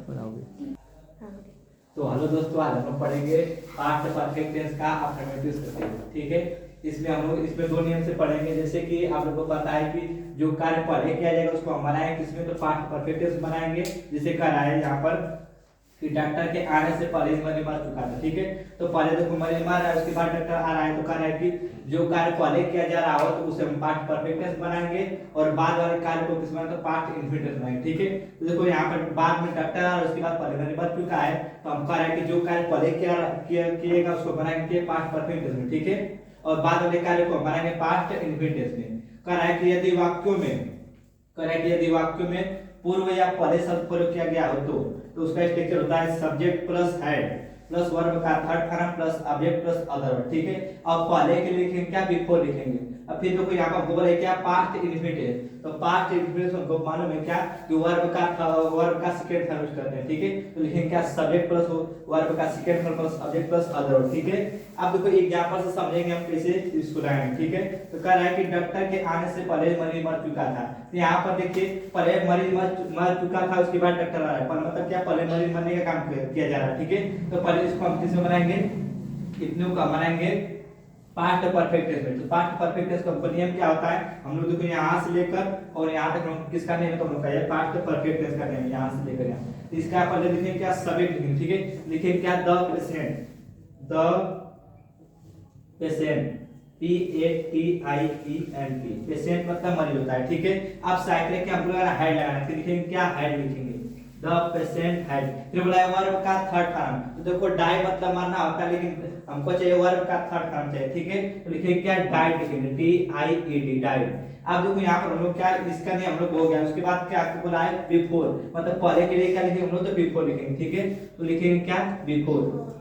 बनाओगे। हाँ। तो हेलो दोस्तों, आज हम लोग पढ़ेंगे पास्ट परफेक्ट टेंस का अफर्मेटिव स्टेटमेंट। ठीक है, इसमें हम लोग इसमें दो नियम से पढ़ेंगे। जैसे कि आप लोगों को पता है कि जो कार्य पहले किया जाएगा उसको हम बनाएंगे किसमें, तो पास्ट परफेक्ट टेंस बनाएंगे। जिसे कराया है यहाँ पर कि डॉक्टर के आने से पहले मर चुका था। ठीक है, तो पहले देखो मर रहा है, उसके बाद डॉक्टर आ रहा है, तो कह रहा है कि जो कार्य पहले किया जा रहा हो तो उसे हम पास्ट परफेक्ट टेंस बनाएंगे और बाद वाले कार्य को किस बनाएंगे, तो पास्ट इंफिनिट टेंस बनाएंगे। ठीक है, तो देखो यहाँ पर बाद में डॉक्टर आ रहा है, उसके बाद पहले मर चुका है, तो हम कह रहे हैं कि जो कार्य पहले किएगा उसको बनाएंगे पास्ट परफेक्ट टेंस में। ठीक है, और बाद वाले कार्य को बनाएंगे पास्ट इंफिनिट टेंस में। कह रहा है कि यदि वाक्यों में पूर्व या पहले शब्द प्रयोग किया गया हो तो उसका स्ट्रक्चर होता है subject plus had plus verb का third form plus object plus other verb. ठीक है, अब पहले के लिए लिखेंगे क्या, बिफोर लिखेंगे। अब फिर देखो यहाँ पर बोल है क्या, पास्ट इंफिनिट, तो पास्ट इंफिनिट को मालूम है क्या कि वर्ब का सेकंड फॉर्म यूज करते हैं। ठीक है, तो लिखेंगे क्या, सब्जेक्ट प्लस वर्ब का second form plus object plus other verb. ठीक है, अब देखो एग्जांपल से समझेंगे हम कैसे इसको लगाएंगे। ठीक है, तो कह रहा है कि डॉक्टर के आने से पहले मरीज मर चुका था। तो यहाँ पर देखिए पहले मरीज मर चुका था, उसके बाद डॉक्टर आ रहा है, पर मतलब क्या, पहले मरीज मरने का काम किया जा रहा है। ठीक है, तो पहले इसको हम किसमें बनाएंगे, इतने को बनाएंगे पास्ट परफेक्ट टेंस में। तो पास्ट परफेक्ट टेंस का नियम क्या होता है, हम लोग देखो यहाँ से लेकर और यहाँ तक हम किसका नियम है, तो हम लोग का ये पास्ट परफेक्ट टेंस का नियम यहाँ से लेकर यहाँ। तो इसका पहले लिखेंगे क्या, सब्जेक्ट लिखेंगे। ठीक है, लिखेंगे क्या, द पेशेंट PATIENT, पेशेंट मतलब मरीज होता है। ठीक है, अब साइकिल के हम लोग हेड लगाना है, तो लिखेंगे क्या, हेड लिखेंगे, द पेशेंट हेड। फिर बोला है वर्ब का थर्ड फॉर्म, तो देखो डाई मतलब मरना होता है, लेकिन हमको चाहिए वर्ब का थर्ड फॉर्म चाहिए। ठीक है, तो लिखेंगे क्या, डाइड लिखेंगे, DIED, डाइड। अब देखो यहाँ पर हम लोग क्या, इसका नहीं हम लोग हो गया, उसके बाद क्या आपको बोला है, बिफोर, मतलब पहले के लिए क्या लिखेंगे हम लोग, तो बिफोर लिखेंगे। ठीक है, तो लिखेंगे क्या, बिफोर।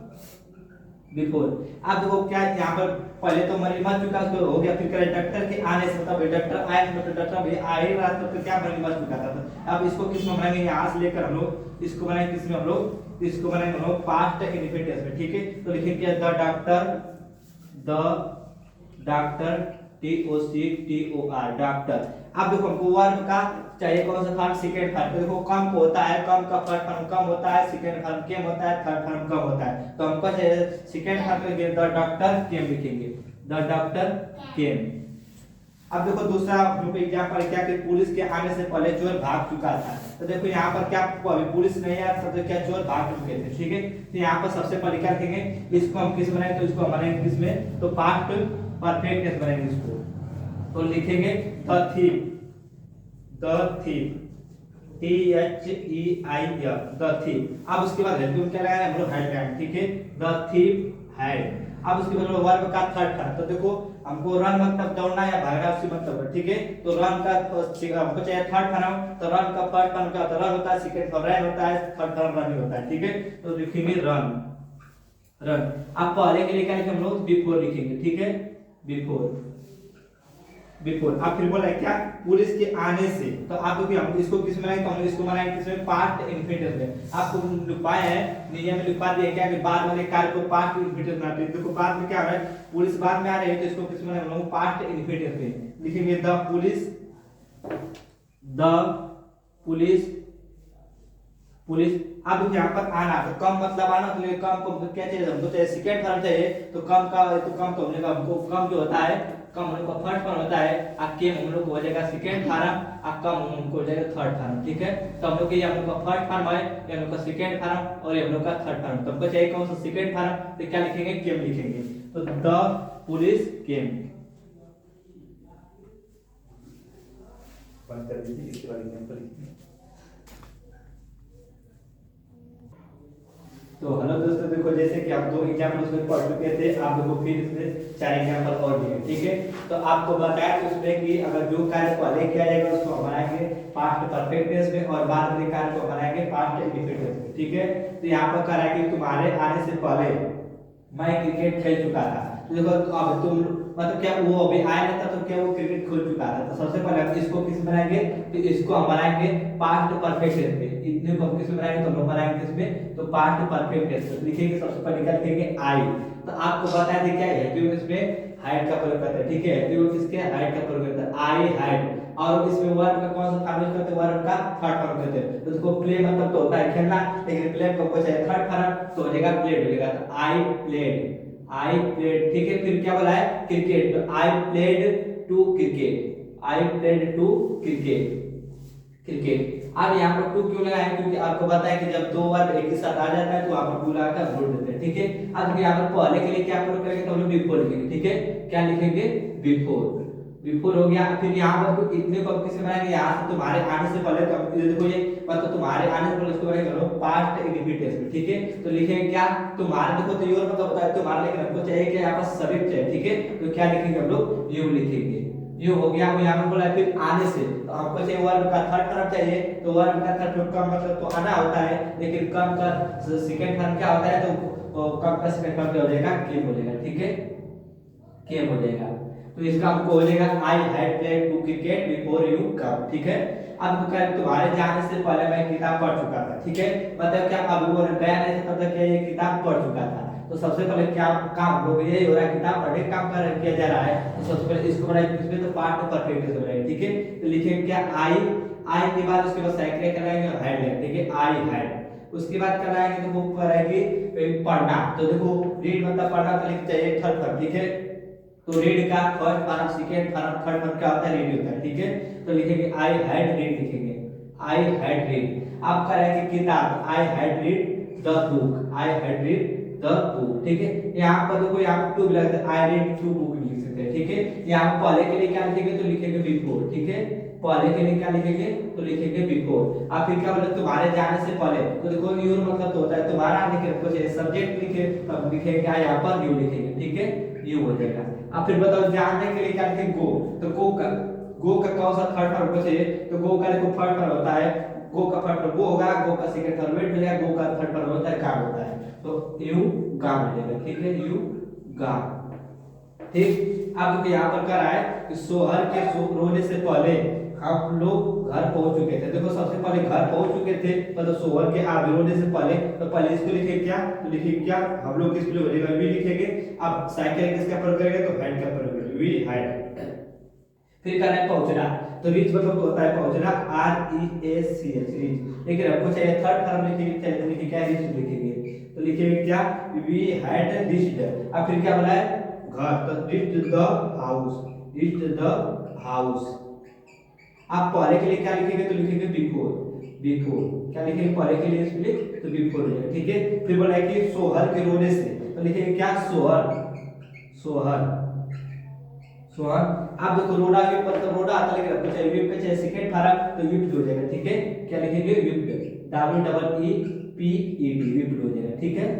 अब देखो क्या यहाँ पर पहले तो मरीज मर चुका, उसको हो गया, फिर करे डॉक्टर के आने से, मतलब डॉक्टर आए मतलब डॉक्टर भी आ ही रहा, तो क्या मरीज मर चुका था। तो अब इसको किस में बनाएंगे, यहाँ से लेकर हम लोग इसको बनाएंगे किसमें, हम लोग इसको बनाएंगे हम लोग पास्ट इंफिनिट टेंस में। ठीक है, तो लिखेंगे द डॉक्टर TOCTOR, डॉक्टर। अब देखो हमको वर्ब का चाहिए कौन सा फॉर्म, सेकंड फॉर्म। तो देखो कम होता है, कम का फर्स्ट फॉर्म कम होता है, सेकंड फॉर्म केम होता है, थर्ड फॉर्म कम होता है। तो हमको चाहिए सेकंड फॉर्म के लिए द डॉक्टर केम लिखेंगे, द डॉक्टर केम। अब देखो दूसरा ग्रुप एग्जांपल क्या कि पुलिस के आने से पहले चोर भाग चुका था। तो देखो यहाँ पर क्या, अभी पुलिस नहीं आया था, तो क्या चोर भाग चुके थे। ठीक है, तो यहाँ पर सबसे पहले क्या लिखेंगे, इसको हम किस बनाएंगे, तो इसको हम बनाएंगे किसमें, तो पास्ट परफेक्ट टेंस बनाएंगे इसको। तो लिखेंगे the thief THEIF, the thief. अब उसके बाद हेल्पिंग क्या लगाएंगे हम लोग, हेड लगाएंगे। ठीक है, द थीफ हेड। अब उसके बाद वर्ब का थर्ड फॉर्म, तो देखो हमको रन मतलब दौड़ना या भागना, उससे मतलब। ठीक है, तो रन का हमको चाहिए थर्ड फॉर्म, तो रन का फर्स्ट फॉर्म क्या होता है, रन होता है, सेकंड फॉर्म रन होता है, थर्ड फॉर्म रन होता है। ठीक है, तो लिखेंगे रन। अब पहले के लिए क्या लिखेंगे हम लोग, बिफोर लिखेंगे। ठीक है, बिफोर। अब फिर बोला है क्या, पुलिस के आने से, तो आप देखिए हम इसको किस में बनाएंगे, तो हम इसको बनाएंगे किसमें, पास्ट इंफिनिट में। आपको लिखवाए हैं नियम में लिखवा दिया क्या कि बाद वाले कार्य को पास्ट इंफिनिट बनाते हैं। देखो बाद में क्या है, पुलिस बाद में आ रही है, तो इसको किस में हम लोग पास्ट इंफिनिट में लिखेंगे, द पुलिस। अब देखिए यहाँ पर आना, तो कम मतलब आना, तो कम को क्या चाहिए हमको, चाहिए सेकंड फॉर्म चाहिए, तो कम तो हमको कम जो होता है, कम हम लोग का फर्स्ट फॉर्म होता है, और केम हम लोग को हो जाएगा सेकंड फॉर्म, और कम हम लोग को हो जाएगा थर्ड फॉर्म। ठीक है, तो हम लोग के ये हम लोग का फर्स्ट फॉर्म है, ये हम लोग का सेकंड फॉर्म और ये हम लोग का थर्ड फॉर्म। तो हमको चाहिए कौन सा, सेकंड फॉर्म, तो क्या लिखेंगे, केम लिखेंगे। तो द पुलिस केम। बंद कर दीजिए, इसके बाद एग्जांपल लिखेंगे। तो हेलो दोस्तों, देखो जैसे कि आप दो एग्जांपल उसमें पढ़ चुके थे, आप देखो फिर इसमें चार एग्जांपल और भी है। ठीक है, तो आपको बताया तो उसमें कि अगर जो कार्य पहले किया जाएगा उसको बनाएंगे पास्ट परफेक्ट टेंस में, और बाद वाले कार्य को बनाएंगे पास्ट इंफिनिट टेंस में। ठीक है, तो यहाँ पर कह रहा है कि तुम्हारे आने से पहले मैं क्रिकेट खेल चुका था। तो देखो अब तुम मतलब क्या, वो अभी आया नहीं था, तो क्या वो क्रिकेट खेल चुका था। तो सबसे पहले हम इसको किस बनाएंगे, तो इसको हम बनाएंगे पास्ट परफेक्ट टेंस में। इतने को हम किस में बनाएंगे, तो हम लोग बनाएंगे किसमें, तो पास्ट परफेक्ट टेंस में। लिखेंगे सबसे पहले क्या लिखेंगे, आई। तो आपको बता दें क्या है, इसमें हाइड का प्रयोग करते हैं। ठीक है, किसके हाइड का प्रयोग करते हैं, आई हाइड। और इसमें वर्ब का कौन सा फॉर्म यूज करते हैं, वर्ब का थर्ड फॉर्म करते हैं। तो देखो प्ले मतलब तो होता है खेलना, लेकिन प्ले को कुछ है थर्ड फॉर्म, तो हो जाएगा प्लेड हो जाएगा। तो आई प्लेड, ठीक है। फिर क्या बोला है, क्रिकेट, तो I played to cricket, I played to cricket, cricket. अब यहाँ पर टू क्यों लगाया, क्योंकि आपको पता है कि जब दो वर्ब एक ही साथ आ जाता है तो आप टू लगाकर जोड़ देते हैं, ठीक है। अब यहाँ पर पहले के लिए क्या प्रयोग करेंगे, तो हम लोग बिफोर लिखेंगे, ठीक है। क्या लिखेंगे, बिफोर, बिफोर हो गया। फिर यहाँ पर तो इतने को किससे बनाएंगे, यहाँ से तुम्हारे आने से पहले, तो ये देखो ये मतलब तुम्हारे आने से पहले इसको बनाएंगे पास्ट इंडिफिनिट, ठीक है। तो लिखेंगे क्या, तुम्हारे, देखो तो योर मतलब होता है तुम्हारा, लेकिन हमको चाहिए कि यहाँ पर सब्जेक्ट चाहिए, ठीक है। तो क्या लिखेंगे हम लोग, यू लिखेंगे, ये हो गया। अब यहाँ पर बोला फिर आने से, तो हमको चाहिए वर्ब का थर्ड फॉर्म चाहिए, तो वर्ब का थर्ड फॉर्म का मतलब तो आना होता है, लेकिन कम का सेकंड फॉर्म क्या होता है, तो कम का सेकंड फॉर्म क्या हो जाएगा, केम हो जाएगा, ठीक है, केम हो जाएगा। तो इसका हमको हो जाएगा I had played to cricket before you come, ठीक है। अब तो क्या, तुम्हारे जाने से पहले मैं किताब पढ़ चुका था, ठीक है। मतलब क्या, अब वो गया नहीं तब तक क्या ये किताब पढ़ चुका था। तो सबसे पहले क्या काम लोग ये हो रहा है, किताब पढ़ने का काम कर किया जा रहा है। तो सबसे पहले इसको बनाएंगे, इसमें तो पार्ट परफेक्ट हो जाएगा, ठीक है। तो लिखेंगे क्या, आई के बाद उसके बाद सेकंड कराएंगे हैड, ठीक है, आई हैड। उसके बाद कराएंगे तो वो कराएंगे पढ़ना, तो देखो रीड मतलब पढ़ना, तो लिख चाहिए थर्ड फॉर्म, ठीक है। तो रीड का first form, second form, third form क्या होता है, रीड होता है, ठीक है। तो लिखेंगे आई हैड रीड, लिखेंगे आई हैड रीड। अब कराएंगे किताब, I had read the book, I had read the book, ठीक है। यहाँ पर देखो यहाँ पर टू भी लगता है, आई रीड टू बुक लिख सकते हैं, ठीक है। यहाँ पर पहले के लिए क्या लिखेंगे, तो लिखेंगे बिफोर, ठीक है। पहले के लिए क्या लिखेंगे, तो लिखेंगे बिफोर। अब फिर क्या बोले, तुम्हारे जाने से पहले, तो देखो यूर मतलब तो होता है तुम्हारा, लिखे कुछ सब्जेक्ट लिखे, तब लिखेंगे क्या, यहाँ पर यू लिखेंगे, ठीक है, यू हो जाएगा। अब फिर बताओ जानने के लिए क्या लिखेंगे, गो, तो गो का कौन सा थर्ड फॉर्म चाहिए, तो गो का देखो थर्ड फॉर्म होता है, गो का थर्ड फॉर्म गो होगा, गो का सेकंड फॉर्म वेट मिलेगा, गो का थर्ड फॉर्म होता है काम होता है, तो यू गा मिलेगा, ठीक है, यू गा, ठीक। अब यहाँ पर क्या रहा है कि सोहर के रोने से पहले हम लोग घर पहुंच चुके थे। देखो सबसे पहले घर पहुंच चुके थे, मतलब सोहर के आगे रोने से पहले, तो पहले इसको लिखे क्या, तो लिखे क्या, हम लोग किस पे हो जाएगा, वी लिखेंगे। अब साइकिल किसका प्रयोग करेंगे, तो हैड का प्रयोग करेंगे, वी हैड। फिर क्या है, पहुंचना, तो रीच मतलब होता है पहुंचना, are E A C H, reach. लेकिन हमको चाहिए थर्ड फॉर्म लिखेंगे, चाहिए तो लिखेंगे क्या, रीच लिखेंगे, तो लिखेंगे क्या, वी हैड रीच्ड। अब फिर क्या बोला है, घर, तो reached the house, reached the house. आप पहले के लिए क्या लिखेंगे, तो लिखेंगे बिफोर, बिफोर क्या लिखेंगे, पहले के लिए इसलिए तो बिफोर हो जाएगा, ठीक है। फिर बोला है कि सोहर के रोने से, तो लिखेंगे क्या, सोहर, सोहर, सोहर। आप देखो रोड़ा के मतलब रोड़ा आता, लेकिन आपको चाहिए विप पे चाहिए सेकंड फॉर्म, तो विप्ड हो जाएगा, ठीक है। क्या लिखेंगे, whipped, W double E P E D, whipped हो जाएगा, ठीक है।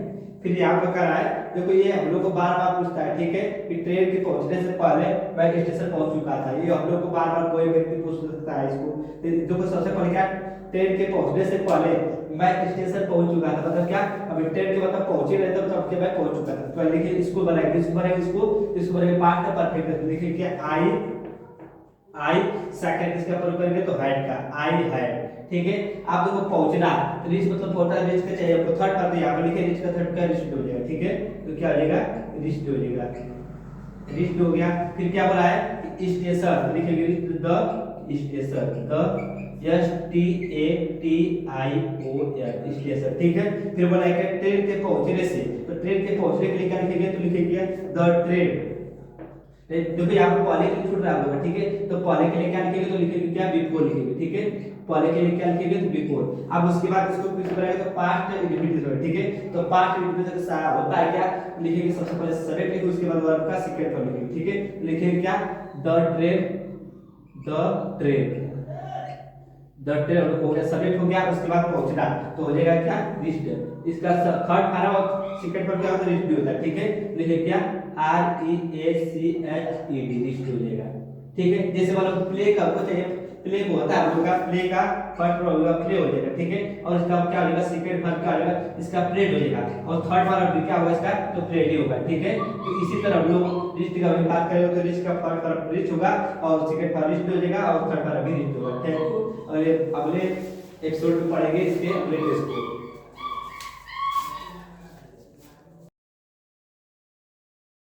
फिर यहाँ पर क्या रहा है, देखो ये हम लोग को बार बार पूछता है, ठीक है, कि ट्रेन के पहुंचने से पहले मैं स्टेशन पहुंच चुका था। ये हम लोग को बार बार कोई व्यक्ति पूछ सकता है इसको। देखो सबसे पहले क्या, ट्रेन के पहुंचने से पहले मैं स्टेशन पहुंच चुका था, मतलब क्या, अभी ट्रेन के मतलब पहुंचे नहीं तब तक मैं पहुंच चुका था। तो लिखिए इसको बनाएंगे, इसको बनाएंगे, इसको बनाएंगे पास्ट परफेक्ट, लिखिए क्या, आई सेकंड इसका प्रयोग करेंगे, तो हैड का, आई हैड, ठीक है। आप देखो पहुंचना, रीच मतलब पहुंचना, रीच का चाहिए आपको थर्ड पर, यहाँ पर लिखे रीच का थर्ड का रीच हो जाएगा, ठीक है। तो क्या हो जाएगा, रीच हो जाएगा, रीच हो गया। फिर क्या बोला है, स्टेशन, लिखेंगे the station, the S T A T I O N, station, ठीक है। फिर बोला है कि ट्रेन के पहुंचने से, तो ट्रेन के पहुंचने के लिए क्या लिखेंगे, तो लिखेंगे द ट्रेन। देखो यहाँ पर पहले के लिए छूट रहा होगा, ठीक है। तो पहले के लिए क्या लिखेंगे, तो लिखेंगे क्या, बिफोर लिखेंगे, ठीक है। पहले के लिए क्या लिखेंगे, तो बिफोर। अब उसके बाद इसको किस बनाएंगे, तो पास्ट इंडिफिनिट, ठीक है। तो पास्ट इंडिफिनिट होता है क्या, लिखेंगे सबसे पहले सब्जेक्ट लिखेंगे, उसके बाद वर्ब का सेकंड फॉर्म लिखेंगे, ठीक है। लिखेंगे क्या, the train, the train, the train हो गया, सब्जेक्ट हो गया। उसके बाद पहुंचना, तो हो जाएगा क्या, रीच्ड। इसका थर्ड फॉर्म और सेकंड फॉर्म क्या होता है, रीच्ड होता है, ठीक है। लिखेंगे क्या, R E A C H E D, reached हो जाएगा, ठीक है। जैसे मतलब प्ले का आपको चाहिए, प्ले को होता है हम लोग का, प्ले का फर्स्ट फॉर्म होगा प्ले हो जाएगा, ठीक है। और इसका क्या हो जाएगा, सेकंड फॉर्म क्या हो जाएगा, इसका प्लेड हो जाएगा, और थर्ड फॉर्म क्या होगा इसका, तो प्लेड ही होगा, ठीक है। तो इसी तरह हम लोग रिस्ट का भी बात करें, तो रिस्ट का फर्स्ट फॉर्म रिस्ट होगा, और सेकंड फॉर्म रिस्ट हो जाएगा, और थर्ड फॉर्म भी रिस्ट होगा, ठीक है। और अगले एपिसोड में पढ़ेंगे इसके अगले टेस्ट को।